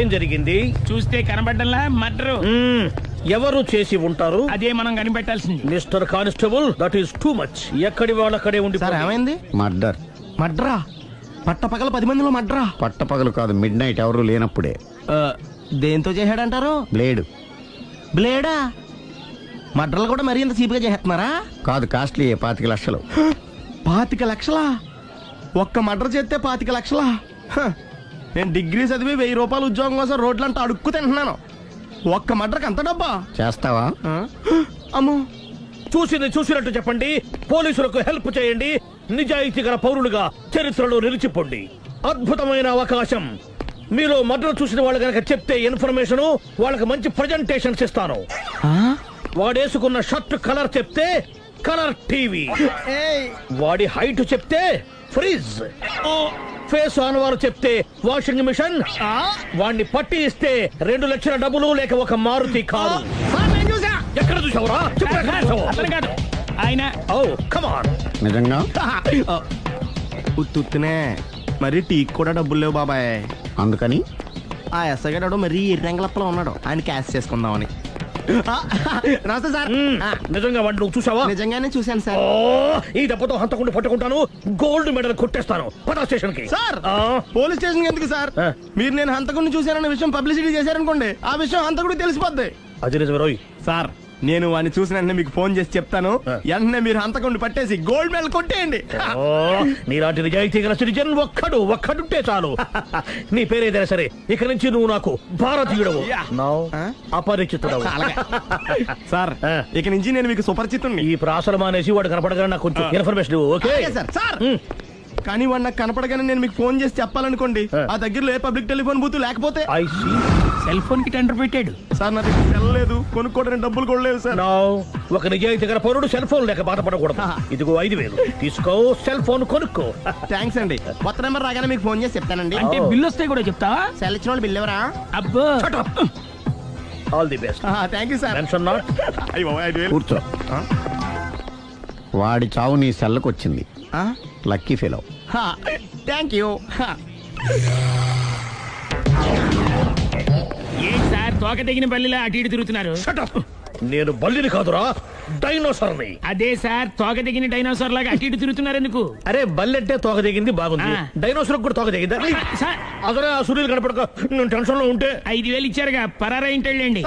ఏం జరిగింది? చూస్తే కనబడ్డంలా మర్డరు. ఎవరు చేసి ఉంటారు? అదే మనం కనిపెట్టాల్సింది. Mister constable, that is too much. ఎక్కడి వాళ్ళక్కడే ఉండి. సార్ ఏమైంది? మర్డర్. మడ్రా? పట్టపగల 10 మందిలో మడ్రా? పట్టపగలు కాదు, మిడ్ నైట్ ఎవరు లేనప్పుడే. దేంతో చేశాడంటారు? బ్లేడ్. బ్లేడా? మడ్రలు కూడా మరీ ఇంత చీప్గా చేస్తున్నారా? కాదు, కాస్ట్లీ 25 లక్షలు. 25 లక్షలా? ఒక్క మడ్ర చేస్తే 25 లక్షలా? నేను డిగ్రీ చదివి 1000 రూపాయలు ఉద్యోగం కోసం రోడ్లంతా అడుక్కు తింటున్నాను. ఒక్క మడ్రకు అంత డబ్బా? చేస్తావా? అమ్మో. చూసినట్టు చెప్పండి. పోలీసులకు హెల్ప్ చేయండి. నిజాయితీ గల పౌరులుగా చరిత్రలో నిలిచిపోండి. అద్భుతమైన అవకాశం. మీలో మర్డర్ చూసిన వాళ్ళు కనుక చెప్తే ఇన్ఫర్మేషన్, వాళ్ళకి మంచి ప్రజెంటేషన్స్ ఇస్తాను. వాడేసుకున్న షర్ట్ కలర్ చెప్తే కలర్ టీవీ, వాడి హైట్ చెప్తే ఫ్రిజ్, ఫేస్ ఆన్ వారు చెప్తే వాషింగ్ మిషన్, వాడిని పట్టి ఇస్తే 2 లక్షల డబ్బులు లేక ఒక మారుతి కారు. ఎక్కడ చూసావురా? అతను కాదు ఆయన. Oh come on. నిజంగా? ఉత్తునే మరి టీకి కూడా డబ్బులు లేవు బాబాయ్. అందుకని ఆ ఎస్ఐ గారు మరీ ఎర్రంగలప్పలో ఉన్నాడు, ఆయన క్యాష్ చేసుకుందామని. నమస్తే సార్. నిజంగా వాడిని నువ్వు చూసావా? నిజంగానే చూశాను సార్. ఈ దెబ్బతో హంతకుండా పట్టుకుంటాను, గోల్డ్ మెడల్ కొట్టేస్తాను. పద స్టేషన్ కి. సార్ పోలీస్ స్టేషన్ ఎందుకు సార్? మీరు నేను హంతకుడిని చూశానన్న విషయం పబ్లిసిటీ చేశారనుకోండి, ఆ విషయం హంతకుడికి తెలిసిపోద్ది. అది నిజమే రోయ్. సార్ నేను వాడిని చూసిన వెంటనే మీకు ఫోన్ చేసి చెప్తాను. వెంటనే మీరు హంతకుడిని పట్టేసి గోల్డ్ మెడల్ కొట్టేయండి. నీలాంటి నిజాయితీ గల సిటిజన్ ఒక్కడుంటే చాలు. నీ పేరేదైనా సరే, ఇక నుంచి నువ్వు నాకు భారతీయుడవు, అపరిచితుడవు. సార్ ఇక నుంచి నేను మీకు సుపరిచితుడిని. ఈ ప్రాసలు మానేసి వాడు కనపడగానే నాకు కొంచెం ఇన్ఫర్మేషన్. Okay sir. సార్ కానీ వాడు నాకు కనపడగానే నేను మీకు ఫోన్ చేసి చెప్పాలనుకోండి, ఆ దగ్గరలో ఏ పబ్లిక్ టెలిఫోన్ బూత్ లేకపోతే. సెల్ ఫోన్ కి టెండర్ పెట్టాడు సార్. నా దగ్గర సెల్ లేదు, కొనుక్కోవడానికి డబ్బులు కూడా లేవు సార్. ఒక నిజాయితీ గల పౌరుడు సెల్ ఫోన్ లేక బాధపడకూడదు. ఇదిగో 5,000 తీసుకో, సెల్ ఫోన్ కొనుక్కో. థ్యాంక్స్ అండి. కొత్త నెంబర్ రాగానే మీకు ఫోన్ చేసి చెప్తానండి. అంటే బిల్లు వస్తే కూడా చెప్తావా? సెల్ ఇచ్చిన వాళ్ళు బిల్ ఎవరా? అబ్బో. All the best. Thank you sir. Mention not. కూర్చో. వాడి చావు నీ సెల్లకు వచ్చింది. Lucky fellow. Thank you. ఏం సార్ తోక తెగిన బల్లిలా అటు ఇటు తిరుగుతున్నారు? నేను బల్లిని కాదురా, డైనోసార్ని. అదే సార్, తోక తెగిన డైనోసార్ లాగా అటు ఇటు తిరుగుతున్నారు ఎందుకు? అరే బల్లెట్టే తోక దిగింది బాగుంది, డైనోసార్ కూడా తోక దిగిందా? అదరే ఆ సూర్యులు కనపడక నేను టెన్షన్ లో ఉంటే 5,000 ఇచ్చారుగా, పరారా ఇంటండి.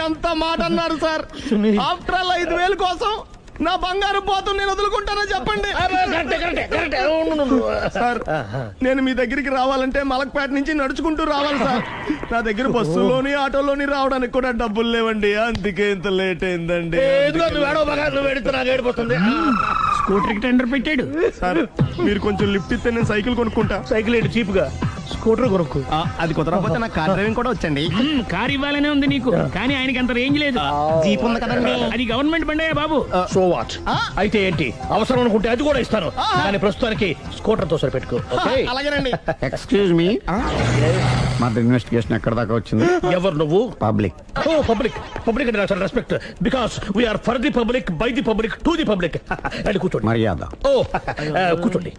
ఎంత మాట అన్నారు సార్? ఆఫ్టర్ ఆల్ 5,000 కోసం నా బంగారు పోతుంది నేను వదులుకుంటానో చెప్పండి సార్. నేను మీ దగ్గరికి రావాలంటే మలక్పేట నుంచి నడుచుకుంటూ రావాలి సార్. నా దగ్గర బస్సులోని ఆటోలోని రావడానికి కూడా డబ్బులు లేవండి, అందుకే ఇంత లేట్ అయిందండి. స్కూటర్ కి టెండర్ పెట్టాడు సార్. మీరు కొంచెం లిఫ్ట్ ఇస్తే నేను సైకిల్ కొనుక్కుంటా. సైకిల్ ఏంటి చీప్ గా, స్కూటర్ కొనుక్కు. అది కుదరకపోతే నాకు కార్ డ్రైవింగ్ కూడా వచ్చండి. కార్ ఇవ్వాలనే ఉంది నీకు, కానీ ఆయనకి అంత రేంజ్ లేదు. జీప్ ఉంది కదండి. అది గవర్నమెంట్ బండే బాబు. So what? అయితే ఏంటి, అవసరం అనుకుంటే అది కూడా ఇస్తాను, కానీ ప్రస్తుతానికి స్కూటర్ తో సరిపెట్టుకో. అలాగేనండి. ఎక్స్క్యూజ్ మీ, మా ఇన్వెస్టిగేషన్ ఎక్కడ దాకా వచ్చింది? ఎవరు నువ్వు? పబ్లిక్. ఓ పబ్లిక్. పబ్లిక్ అంటే చాలా respect, because we are for the public, by the public, to the public. అని కూర్చోండి. మర్యాద. ఓ కూర్చోండి.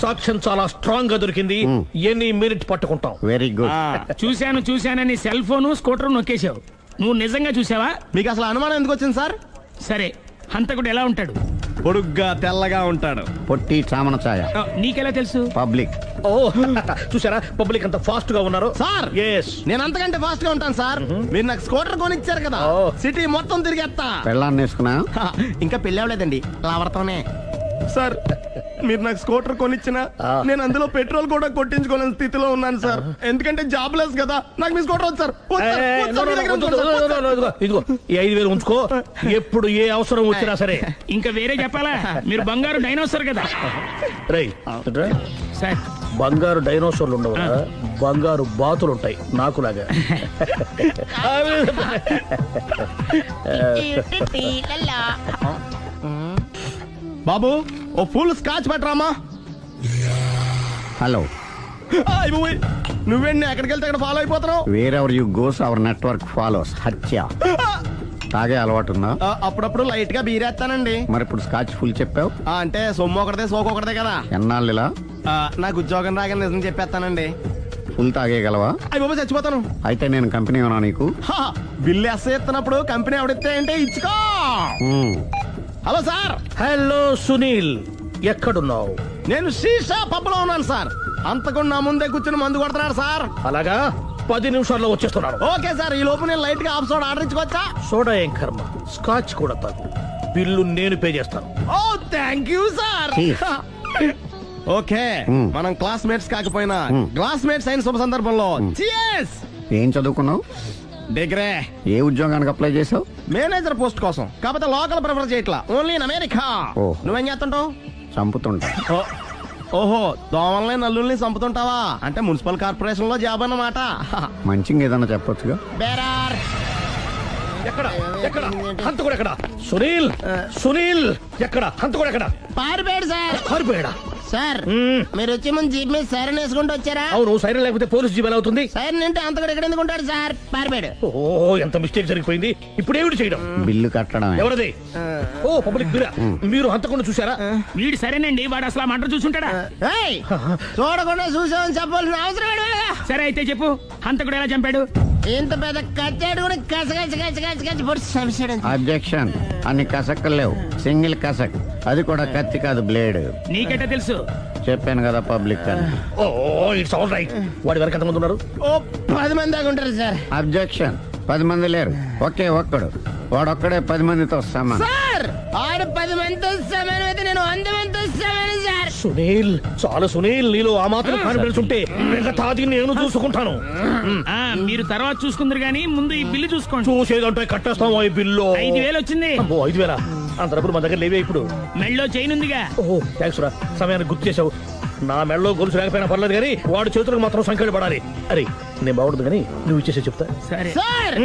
సాక్ష్యం చాలా స్ట్రాంగ్ గా దొరికింది, ఎన్ని మినిట్ పట్టుకుంటాం. Very good. చూశానని సెల్ ఫోను స్కూటర్ నొక్కేశావు. నువ్వు నిజంగా చూసావా? మీకు అసలు అనుమానం ఎందుకు వచ్చింది సార్? సరే, హంతకుడు ఎలా ఉంటాడు? పొడుగ్గా తెల్లగా ఉంటాడు. పొట్టి చామన ఛాయ. నీకెలా తెలుసు? పబ్లిక్. ఓ చూసారా పబ్లిక్ అంత ఫాస్ట్ గా ఉన్నారు సార్. ఎస్, నేను అంతకంటే ఫాస్ట్ గా ఉంటాను సార్. మీరు నాకు స్కూటర్ కొనిచ్చారు కదా, సిటీ మొత్తం తిరిగేస్తా. పెళ్ళాన్ని వేసుకున్నా? ఇంకా పెళ్ళి అవ్వలేదండి, లావర్తోనే. సార్ మీరు నాకు స్కూటర్ కొనిచ్చిన నేను అందులో పెట్రోల్ కూడా కొట్టించుకోలేని స్థితిలో ఉన్నాను సార్. ఎందుకంటే జాబ్ లెస్ కదా, నాకు మీ స్కూటర్ వద్దు సార్. ఇదిగో ఈ 5,000 ఉంచుకో, ఎప్పుడు ఏ అవసరం వచ్చినా సరే. ఇంకా వేరే చెప్పాలా? మీరు బంగారు డైనోసార్ కదా. రై సార్, బంగారు డైనోసార్లు ఉండవు, బంగారు బాతులు ఉంటాయి నాకులాగా. బాబు ఓ ఫుల్ స్కాచ్ పెట్టరామా. హలో. నువ్వేంటి ఎక్కడికి వెళ్తే అక్కడ ఫాలో అయిపోతున్నావు? Wherever you goes our network follows. హత్య. తాగే అలవాటు ఉందా? అప్పుడప్పుడు లైట్ గా బీరేస్తానండి. మరి ఇప్పుడు స్కాచ్ ఫుల్ చెప్పావు అంటే సొమ్ము ఒకటిదే సోకు ఒకటిదే కదా. ఎన్నాళ్ళు ఇలా? నాకు ఉద్యోగం రాగానే నిజం చెప్పేస్తానండి. ఫుల్ తాగేయగలవా? అయ్యి బాబా చచ్చిపోతాను. అయితే నేను కంపెనీ ఉన్నా నీకు. బిల్లు ఎస్ ఎత్తినప్పుడు కంపెనీ ఎవడితే అంటే ఇచ్చుకో. Hello sir. హలో సునీల్, ఎక్కడున్నావు? నేను శీషా పబ్లో ఉన్నాను సార్. అంతకుండా నా ముందే కూర్చుని మందు కొడుతున్నాడు సార్. అలాగా, 10 నిమిషాల్లో వచ్చేస్తున్నాను. ఓకే సార్, ఈ లోపు నేను లైట్ గా హాఫ్ సోడా ఆర్డర్ ఇచ్చుకోవచ్చా? సోడా ఏం కర్మ, స్కాచ్ కూడా తాగు. బిల్లు నేను పే చేస్తాను. Oh thank you sir. Cheers. Okay, మనం క్లాస్మేట్స్ కాకపోయినా క్లాస్మేట్స్ అయిన శుభ సందర్భంలో cheers. ఏం చదువుకున్నావు? డిగ్రీ. ఏ ఉద్యోగానికి అప్లై చేసావు? మేనేజర్ పోస్ట్ కోసం, కాకపోతే లోకల్ ప్రిఫర్ చేయట్లా, ఓన్లీ ఇన్ అమెరికా. ఓ. నువ్వేం చేస్తుంటావు? చంపుతుంటా. ఓహో, దోమల్ని నల్లుల్ని చంపుతుంటావా? అంటే మున్సిపల్ కార్పొరేషన్ లో జాబ్ అన్నమాట. మంచిగా ఏదైనా చెప్పొచ్చుగా. బేరార్. ఎక్కడ ఎక్కడ హంతకుడు ఎక్కడ? సునీల్, సునీల్ ఎక్కడ? హంతకుడు ఎక్కడ? పారిపోయాడు సార్. పారిపోయాడా? సార్ మీరు వచ్చే ముందు జీప్ మీద సైరన్ వేసుకుంటూ వచ్చారా? అవును, సైరన్ లేకపోతే పోలీస్ జీవన్ అవుతుంది. సైరన్ అంటే అంతకుడు ఎక్కడ ఎందుకు ఉంటాడు సార్? పారిపోయాడు. ఓ, ఎంత మిస్టేక్ జరిగిపోయింది. ఇప్పుడు ఏమిటి చేయడం? బిల్లు కట్టడమే. ఎవరది? ఓ, పబ్లిక్ బిరా. మీరు హంతకుండా చూసారా? వీడు సరేనండి, వాడు అసలు ఆ మంట చూసుంటాడా? ఏయ్, చూడకుండా చూసామని చెప్పాల్సిన అవసరం ఏంటి వీళ్ళకి? సరే అయితే చెప్పు, హంతకుడు ఎలా చంపాడు? ఇంత పెద్ద కచ్చాడు కూడా కచ్చ పొడి సమస్యడు. అబ్జెక్షన్. అన్ని కసక్కలు లేవు, సింగిల్ కసక్. అది కూడా కత్తి కాదు, బ్లేడ్. నీకెట్టా తెలుసు? చెప్పాను కదా పబ్లిక్ అని. ఓ, ఇట్స్ ఆల్ రైట్. వాడి వరకు ఎంతమంది ఉన్నారు? ఓ 10 మంది దాకా ఉంటారు సార్. అబ్జెక్షన్. 10 మంది లేరు, ఒకే ఒక్కడు. వాడొక్కడే 10 మందితో సమానం. సార్ ఆడు 10 మందితో సమానం అయితే నేను 100 మందితో సమానం సార్. సునీల్, చాలా సునీల్, నీలో ఆ మాత్రం కాన్ఫిడెన్స్ ఉంటే మిగతాది నేను చూసుకుంటాను. ఆ, మీరు తర్వాత చూసుకుందరు గానీ ముందు ఈ బిల్లు చూసుకోండి. చూసేదంటే కట్టేస్తాం ఈ బిల్లు. 5,000 వచ్చింది. అబ్బో, 5,000? అంత డబ్బులు మన దగ్గర లేవే ఇప్పుడు. మెళ్ళో చైన్ ఉందిగా. ఓహో, థ్యాంక్స్ రా, సమయానికి గుర్తు చేసావు. నా మెడలో గొలుసు లేకపోయినా పర్లేదు కానీ వాడి చేతులకు మాత్రం సంఖ్యలు పడాలి. అరే, నేను బాగుండదు కానీ నువ్వు ఇచ్చేసే చెప్తా. సరే సార్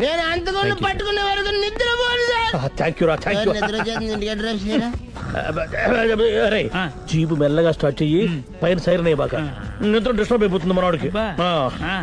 నేను అంతకుండా పట్టుకునే వరకు నిద్రపోను సార్. థ్యాంక్ యూ రా, థ్యాంక్ యూ. నిద్ర చేస్తుంది ఇంటికి డ్రైవ్ చేయరా? అరే, ఆ. జీబు మెల్లగా స్టార్ట్ చెయ్యి, పైన సైరన్ అయ్యి బాగా. నిద్ర డిస్టర్బ్ అయిపోతుంది మనవాడికి. అబ్బా. ఆ.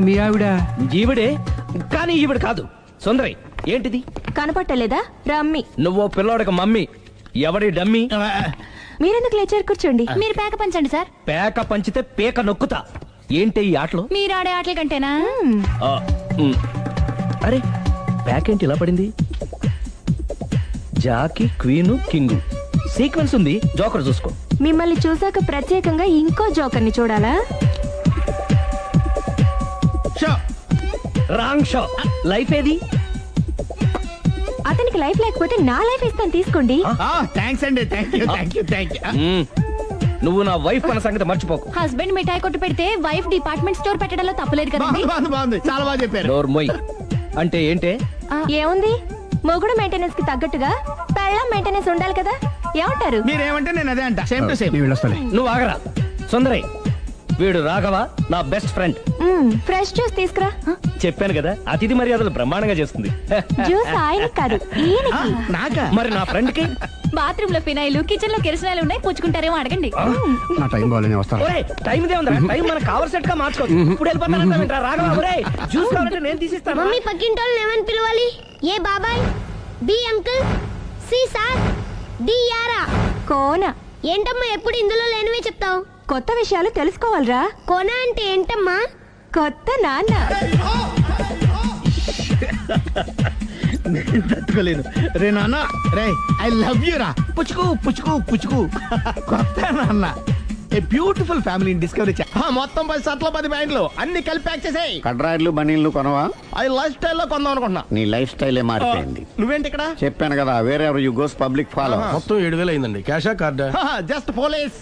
మీ ఆవిడ ఈవిడే, కానీ ఈవిడ కాదు. సుందరి, ఏంటిది? కనపట్టలేదా? రమ్మి. నువ్వు పిల్లోడికి మమ్మీ. ఎవడి డమ్మీ? మీరెందుకు లేచారు? కూర్చోండి. మీరు పేక పంచండి సార్. పేక పంచితే పేక నొక్కుతా. ఏంటి ఈ ఆటలు? మీరు ఆడే ఆటల కంటేనా? ఆ, అరే, పేక ఏంటి ఇలా పడింది? జాకి, క్వీను, కింగు సీక్వెన్స్ ఉంది. జోకర్ చూసుకో. మిమ్మల్ని చూసాక ప్రత్యేకంగా ఇంకో జోకర్ని చూడాలా? Wrong show. లైఫ్ ఏది? అతనికి లైఫ్ లేకపోతే నా లైఫ్ ఇస్తాను, తీసుకోండి. థ్యాంక్స్ అండి. Thank you. నువ్వు నా వైఫ్ అన్న సంగతి మర్చిపోకు. హస్బెండ్ మిఠాయి కొట్టు పెడితే వైఫ్ డిపార్ట్మెంట్ స్టోర్ పెట్టడంలో తప్పలేదు కదండి. బాగుంది, చాలా బాగా చెప్పారు. డోర్ మొయ్. అంటే ఏంటే? ఏముంది, మొగుడు మెయింటెనెన్స్ కి తగ్గట్టుగా పెళ్ళాం మెయింటెనెన్స్ ఉండాలి కదా. ఏమంటారు? మీరేమంటే నేను అదే అంట సేమ్ టు సేమ్. నేను వెళ్ళొస్తాలే. నువ్వు ఆగరా సుందరై, వీడు రాఘవ నా బెస్ట్ ఫ్రెండ్. ఫ్రెష్ జ్యూస్ తీసుకురా. చెప్పాను కదా, అతిథి మర్యాదలు బ్రహ్మాండంగా చేస్తుంది. జ్యూస్ ఆయన కాదు ఈయనకి. నాకా? మరి నా ఫ్రెండ్ కి బాత్రూమ్ లో ఫినాయిల్, కిచెన్ లో కిరసనాయిలు ఉన్నాయి, పుచ్చుకుంటారేమో అడగండి. నా టైం బాగాలేని వస్తాను. ఒరే టైం ఇదే ఉందా? టైం మనకు కావలసినట్టు గా మార్చుకోవచ్చు. ఇప్పుడు వెళ్ళిపోతానంటా రాఘవ. ఒరే జ్యూస్ కావాలంటే నేను తీసిస్తాను. మమ్మీ పక్కింటోళ్ళని ఏమని పిలవాలి? ఏ బాబాయ్, B uncle, C sir, D యారా. కోన. ఏంటమ్మా ఎప్పుడు ఇందులో లేనివే చెప్తావు? కొత్త విషయాలు తెలుసుకోవాలరా. కోన అంటే ఏంటమ్మా? కొత్త నాన్న. తట్టుకోలేదు రే నాన్న. రే ఐ లవ్ యూ రా. పుచ్చుకు పుచ్చుకు పుచ్చుకు. కొత్త నాన్న. A beautiful family discovery. మొత్తం 10 షర్ట్లు 10 ప్యాంట్లు అన్ని కలిపి ప్యాక్ చేసేయ్. కడ్రాయిడ్లు బనీళ్లు కొనవా? అవి లైఫ్ స్టైల్లో కొందాం అనుకుంటున్నా. నీ లైఫ్ స్టైలే మారిపోయింది. నువ్వేంటి ఇక్కడ? చెప్పాను కదా, వేరే ఎవరు యు గోస్ పబ్లిక్ ఫాలో. మొత్తం 7,000 అయిందండి. క్యాషా కార్డా? Just police.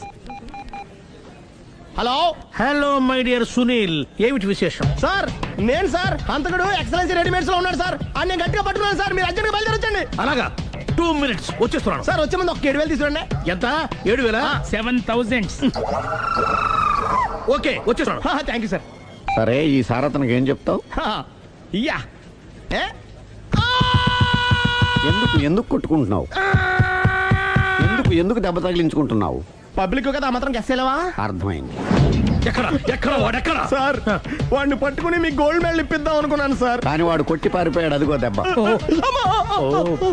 Hello hello my dear Sunil, ఏమిటి విశేషం? సార్, నేను సార్ హంతకుడు ఎక్సలెన్సీ రెడీమేడ్స్ లో ఉన్నాడు సార్. అని నేను గట్టిగా పట్టుకున్నాను సార్. మీరు అర్జెంట్గా బయలుదేరొచ్చండి. అలాగా 2 minutes వచ్చేస్తున్నాను. సార్ వచ్చే ముందు ఒక 7,000 తీసుకోండి. ఎంత? 7,000? 7,000. ఓకే వచ్చేస్తున్నాను. Thank you sir. సరే, ఈ సార్ అతనికి ఏం చెప్తావు? ఇయ్యా ఏ? ఎందుకు ఎందుకు కొట్టుకుంటున్నావు? ఎందుకు దెబ్బ తగిలించుకుంటున్నావు? పబ్లిక్ కదా మాత్రం గెస్సేలేవా? అర్థమైంది. ఎక్కడ వాడెక్కడా? సార్, వాడిని పట్టుకుని మీ గోల్డ్ మెడల్ ఇప్పిద్దాం అనుకున్నాను సార్. కానీ వాడు కొట్టి పారిపోయాడు, అదిగో దెబ్బ.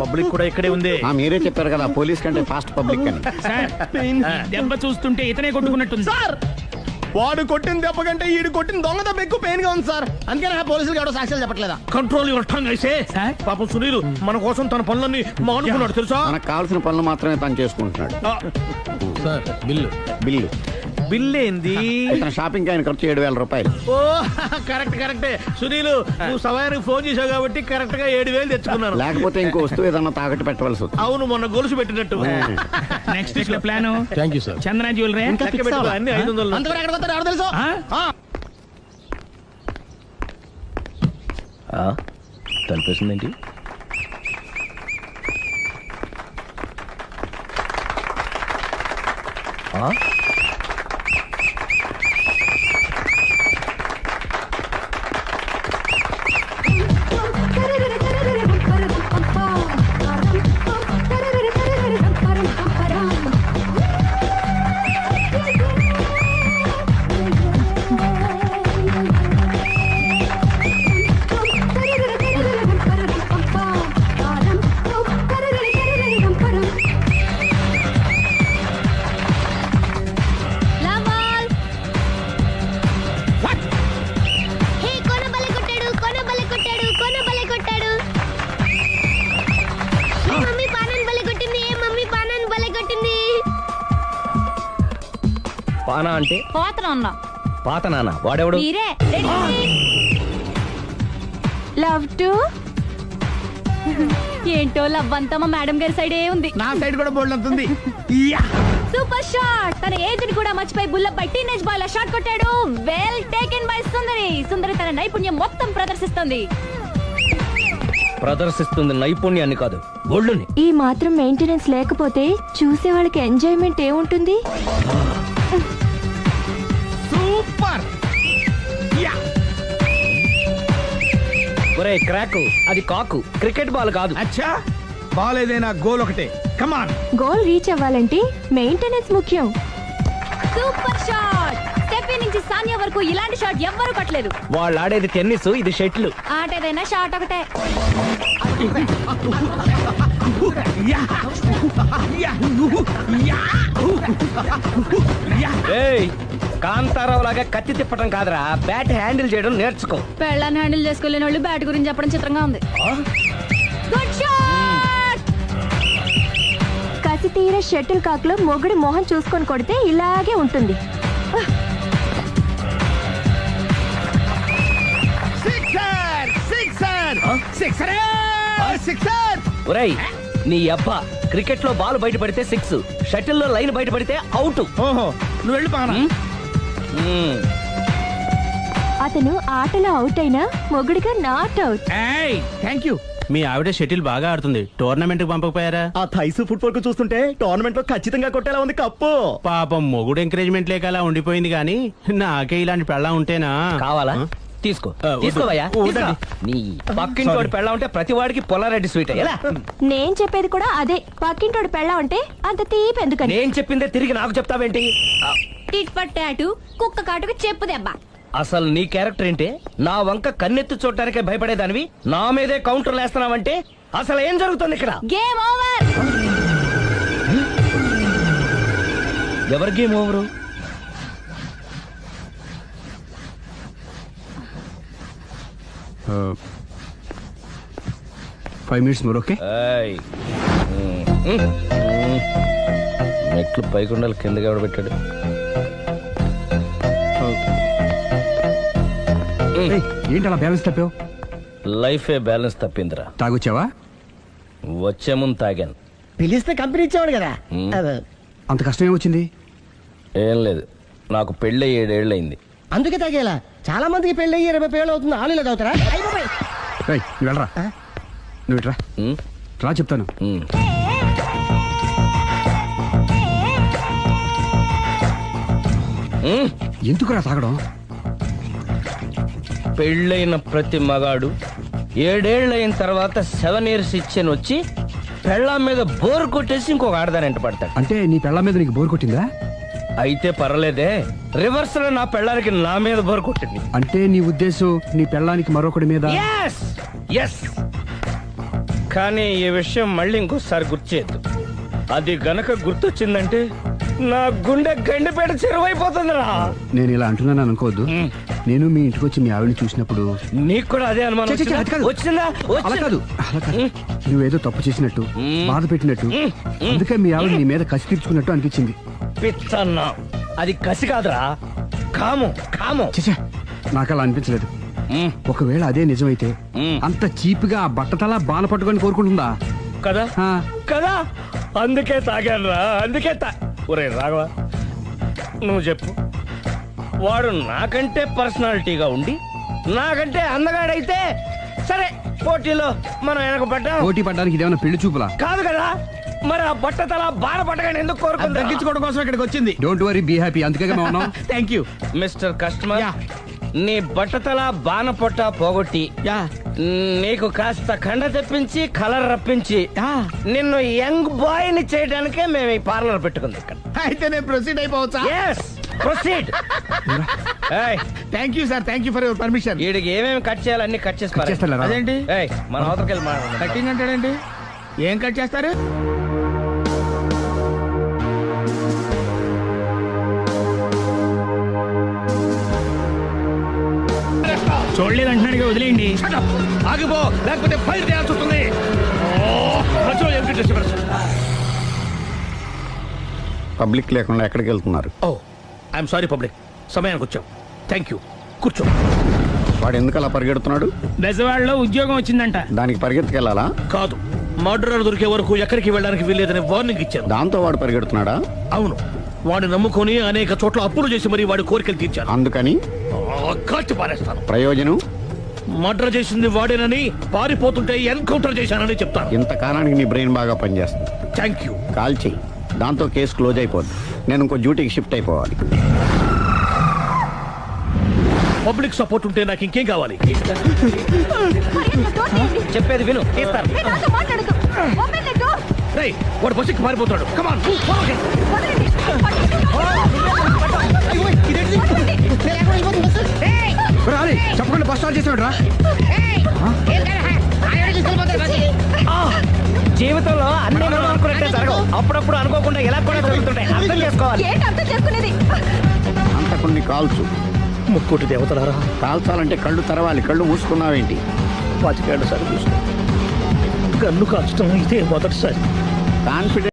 పబ్లిక్ కూడా ఇక్కడే ఉంది. మీరే చెప్పారు కదా, పోలీస్ కంటే ఫాస్ట్ పబ్లిక్ అని. సార్ దెబ్బ చూస్తుంటే ఇతనే కొట్టుకున్నట్టుంది. సార్, వాడు కొట్టిన దెబ్బ కంటే ఈడు కొట్టిన దొంగ దెబ్బ ఎక్కువ పెయిన్ గా ఉంది సార్. అందుకని ఆ పోలీసులు ఎవడో సాక్ష్యాలు చెప్పట్లేదా? కంట్రోల్ యువర్ టంగ్ అయితే. సార్? పాపం సునీల్ మన కోసం తన పనులన్నీ మానుకున్నాడు తెలుసా? మనకు కావాల్సిన పనులు మాత్రమే తను చేసుకుంటున్నాడు. Sir bill. బిల్లు బిల్ ఏంది? ఇతను షాపింగ్ ఆయన ఖర్చు 7,000 రూపాయలు. ఓ కరెక్టే సునీల్, నువ్వు సమయానికి ఫోన్ చేసావు కాబట్టి కరెక్ట్ గా 7,000 తెచ్చుకున్నాను. లేకపోతే ఇంకో వస్తువు ఏదన్నా తాకట్టు పెట్టవలసి వస్తుంది. అవును, మొన్న గొలుసు పెట్టినట్టు. నెక్స్ట్ వీక్ లో plan thank you sir. Chandana jewellery. లెక్క పెట్టుకో, అన్ని 500. అంతవరకు ఎక్కడ పోతారు ఎవరు తెలుసు? తలిపేసిందేంటి? లవల్. హే, కోన బలే కొట్టాడు, కోన బలే కొట్టాడు, కోన బలే కొట్టాడు. ఏ మమ్మీ పానన్ బలే కొట్టింది, ఏ మమ్మీ పానన్ బలే కొట్టింది. పానా అంటే పోతనన్న. పాత నాన్న. వాడెవడు? మీరే. Love to. ఏంటో లవ్ అంతా మా మేడం గారి సైడే ఉంది. నా సైడ్ కూడా బోల్డ్ అంతుంది. Super shot. తన ఏజ్ ని కూడా మర్చిపోయి బుల్లపై టీనేజ్ బాయ్ లా షాట్ కొట్టాడు. Well taken by Sundari. Sundari తన నైపుణ్యం మొత్తం ప్రదర్శిస్తుంది. ప్రదర్శిస్తుంది నైపుణ్యాన్ని కాదు, ఒళ్ళుని. ఈ మాత్రం మెయింటెనెన్స్ లేకపోతే చూసే వాళ్ళకి ఎంజాయ్మెంట్ ఏముంటుంది? సూపర్. ఒరే క్రాకు, అది కాకు, క్రికెట్ బాల్ కాదు. అచ్చా, బాల్ ఏదైనా గోల్ ఒకటే. కమాన్. గోల్ రీచ్ అవ్వాలంటే మెయింటెనెన్స్ ముఖ్యం. Super shot. స్టెఫీ నుంచి సానియా వరకు ఇలాంటి షాట్ ఎవ్వరూ కొట్టలేదు. వాళ్ళు ఆడేది టెన్నిస్, ఇది షటిల్. ఆట ఏదైనా షాట్ ఒకటే. ఏయ్, కాంతారావు లాగా కత్తి తిప్పటం కాదురా, బ్యాట్ హ్యాండిల్ చేయడం నేర్చుకో. పెళ్ళాన్ని హ్యాండిల్ చేసుకోలేని వాళ్ళు బ్యాట్ గురించి చెప్పడం చిత్రంగా ఉంది. Good shot. కసి తీర షటిల్ కాక్ లో మొగుడి మొహం చూసుకొని కొడితే ఇలాగే ఉంటుంది. ఒరేయ్ నీ అబ్బా, క్రికెట్ లో బాల్ బయట పడితే 6, షటిల్ లో లైన్ బయట పడితే అవుట్. ఓహో, నువ్వు వెళ్ళి పానా. అతను ఆటలో అవుట్ అయినా మొగుడిగా నాట్ అవుట్. Thank you. మీ ఆవిడ షటిల్ బాగా ఆడుతుంది టోర్నమెంట్ కి పంపకపోయారా? ఆ థైసు ఫుట్బాల్ కు చూస్తుంటే టోర్నమెంట్ లో ఖచ్చితంగా కొట్టేలా ఉంది కప్పు. పాపం మొగుడు ఎంకరేజ్మెంట్ లేక అలా ఉండిపోయింది కానీ నాకే ఇలాంటి పెళ్ళం ఉంటేనా? కావాలా? తీసుకో తీసుకోవయ్యా, తీసుకో. నీ పక్కింటోడి పెళ్ళ ఉంటే ప్రతి వాడికి పొలారెడ్డి స్వీట్ ఎలా? నేను చెప్పేది కూడా అదే, పక్కింటోడు పెళ్ళా ఉంటే అంత తీపి ఎందుకని. నేను చెప్పిందే తిరిగి నాకు చెప్తావేంటి? టిట్ పట్ టాటు, కుక్క కాటుకు చెప్పు దెబ్బ. అసలు నీ క్యారెక్టర్ ఏంటి? నా వంక కన్నెత్తి చూడటానికే భయపడేదానివి నా మీదే కౌంటర్లు వేస్తున్నావంటే అసలు ఏం జరుగుతుంది ఇక్కడ? Game over. ఎవరి game over? 5 minutes more, okay? ఏయ్. మెట్లు పైకుండాలి కిందకి ఎవడ పెట్టాడు? ఏంటి అలా బ్యాలెన్స్ తప్పావు? లైఫే బ్యాలెన్స్ తప్పిందిరా. తాగొచ్చావా? వచ్చే ముందు తాగాను. పిలిస్తే కంపెనీ ఇచ్చేవాడు కదా. అంత కష్టం ఏమొచ్చింది? ఏం లేదు, నాకు పెళ్ళి 7 ఏళ్ళు అయింది. అందుకే తాగేలా. చాలా మందికి పెళ్లి 20 ఏళ్ళు అవుతుంది. ఆలు ఇలా తాగుతారా? రేయ్, నువ్వు వెళ్ళరా. నువ్వు ఇట్రా ఉమ్, రా చెప్తాను. ఉమ్. ఉమ్. ఎందుకురా తాగడం? పెళ్ళైన ప్రతి మగాడు 7 ఏళ్ళు అయిన తర్వాత 7 years ఇచ్చాను వచ్చి పెళ్ళాం మీద బోర్ కొట్టేసి ఇంకొక ఆడదాని పడతాడు. అంటే నీ పెళ్ళ మీద నీకు బోర్ కొట్టిందా? అయితే పర్లేదే, రివర్స్ లో నా పెళ్ళానికి నా మీద బోర్ కొట్టింది. అంటే నీ ఉద్దేశం నీ పెళ్ళానికి మరొకటి మీద? Yes! Yes! కానీ ఈ విషయం మళ్ళీ ఇంకోసారి గుర్తు చేయొద్దు. అది గనక గుర్తొచ్చిందంటే నా గుండె గండిపేట చెరువైపోతుందిరా. నేను ఇలా అంటున్నాను అనుకోవద్దు. మ్. నేను మీ ఇంటికి వచ్చి మీ ఆవిడని చూసినప్పుడు నీకు కూడా అదే అనుమానం ఛే, ఛే, ఛే, అది కాదు. వచ్చిందా? అలా కాదు, అలా కాదు. నువ్వేదో తప్పు చేసినట్టు, బాధ పెట్టినట్టు, అందుకే మీ ఆవిడ నీ మీద కసి తీర్చుకున్నట్టు అనిపించింది. పిచ్చన్నా, అది కసి కాదురా, కాము కాము. చచ్చా, నాకు అలా అనిపించలేదు. మ్, ఒకవేళ అదే నిజమైతే అంత చీప్ గా ఆ బట్టతలా బాన పట్టుకొని కోరుకుంటుందా? కదా ఆ, కదా, అందుకే తాగాను రా, అందుకే ఒరే రాఘవ, నువ్వు చెప్పు, వాడు నాకంటే పర్సనాలిటీగా ఉండి నాకంటే అందగాడైతే సరే, పోటీలో మనం వెనక పడ్డాం. పోటీ పడ్డానికి ఇదేమన్నా పెళ్లి చూపులా? కాదు కదా, మరి ఆ బట్టతల బాధ పట్టగానే ఎందుకు కోరుకుంటా? తగ్గించుకోవడం కోసం ఇక్కడికి వచ్చింది. Don't worry, be happy. అందుకే మేము ఉన్నాం. Thank you. Mister customer, yeah. నీ బట్టతల బాన పొట్ట పోగొట్టి యా. నీకు కాస్త కండ తెప్పించి కలర్ రప్పించి యా. నిన్ను యంగ్ బాయ్ ని చేయడానికే మేము ఈ పార్లర్ పెట్టుకుంది ఇక్కడ. అయితే నేను ప్రొసీడ్ అయిపోవచ్చా? Yes, proceed. Thank you sir, thank you for your permission. వీడికి ఏమేమి కట్ చేయాలి అన్ని కట్ చేసి పారేయ్. చేస్తారా? అదేంటి ఏయ్, మన అవతలకి వెళ్ళి మాట్లాడదాం. కటింగ్ అంటాడండి? ఏం కట్ చేస్తారు? చూడలేదు అంటున్నాడుగా, వదిలేయండి. Shut up! ఆగిపో, లేకపోతే ఫైల్ చేయాల్సి వస్తుంది. మధ్యలో ఏమిటి disturbance? పబ్లిక్ లేకుండా ఎక్కడికి వెళ్తున్నారు? ఓ, ఐఎమ్ సారీ పబ్లిక్, సమయానికి వచ్చాం. థ్యాంక్ యూ, కూర్చో. వాడు ఎందుకు అలా పరిగెడుతున్నాడు? బెజవాడలో ఉద్యోగం వచ్చిందంట. దానికి పరిగెత్తుకెళ్ళాలా? కాదు, మర్డరర్ దొరికే వరకు ఎక్కడికి వెళ్ళడానికి వీల్లేదని వార్నింగ్ ఇచ్చాను. దాంతో వాడు పరిగెడుతున్నాడా? అవును, వాడిని నమ్ముకొని అనేక చోట్ల అప్పులు చేసి మరీ వాడి కోరికలు తీర్చాను. అందుకని కాల్చి పారేస్తాను. ప్రయోజనం? మర్డర్ చేసింది వాడేనని, పారిపోతుంటే ఎన్కౌంటర్ చేశానని చెప్తాను. ఇంతకాలానికి నీ బ్రెయిన్ బాగా పనిచేస్తుంది. Thank you. కాల్ చెయ్యి, దాంతో కేసు క్లోజ్ అయిపోద్ది. నేను ఇంకో డ్యూటీకి షిఫ్ట్ అయిపోవాలి. పబ్లిక్ సపోర్ట్ ఉంటే నాకు ఇంకేం కావాలి? చెప్పేది విను, తీస్తారు. రేయ్, వాడు బస్సుకి పారిపోతాడు. కమాన్, చెప్పకుండా బస్ స్టార్ట్ చేసాడు రా. జీవితంలో అన్ని మనం అనుకున్నట్టే జరగవు. అప్పుడప్పుడు అనుకోకుండా ఎలా కూడా జరుగుతుంటాయి, అర్థం చేసుకోవాలి. ఏంటి అర్థం చేసుకునేది? అంత కొన్ని కాల్చు. ముక్కోటి దేవతలారా, కాల్చాలంటే కళ్ళు తెరవాలి. కళ్ళు మూసుకున్నావేంటి? 25 ఏళ్ల సార్ చూసుకో, గన్ను కాల్చడం ఇదే మొదటిసారి. కాన్ఫిడెంట్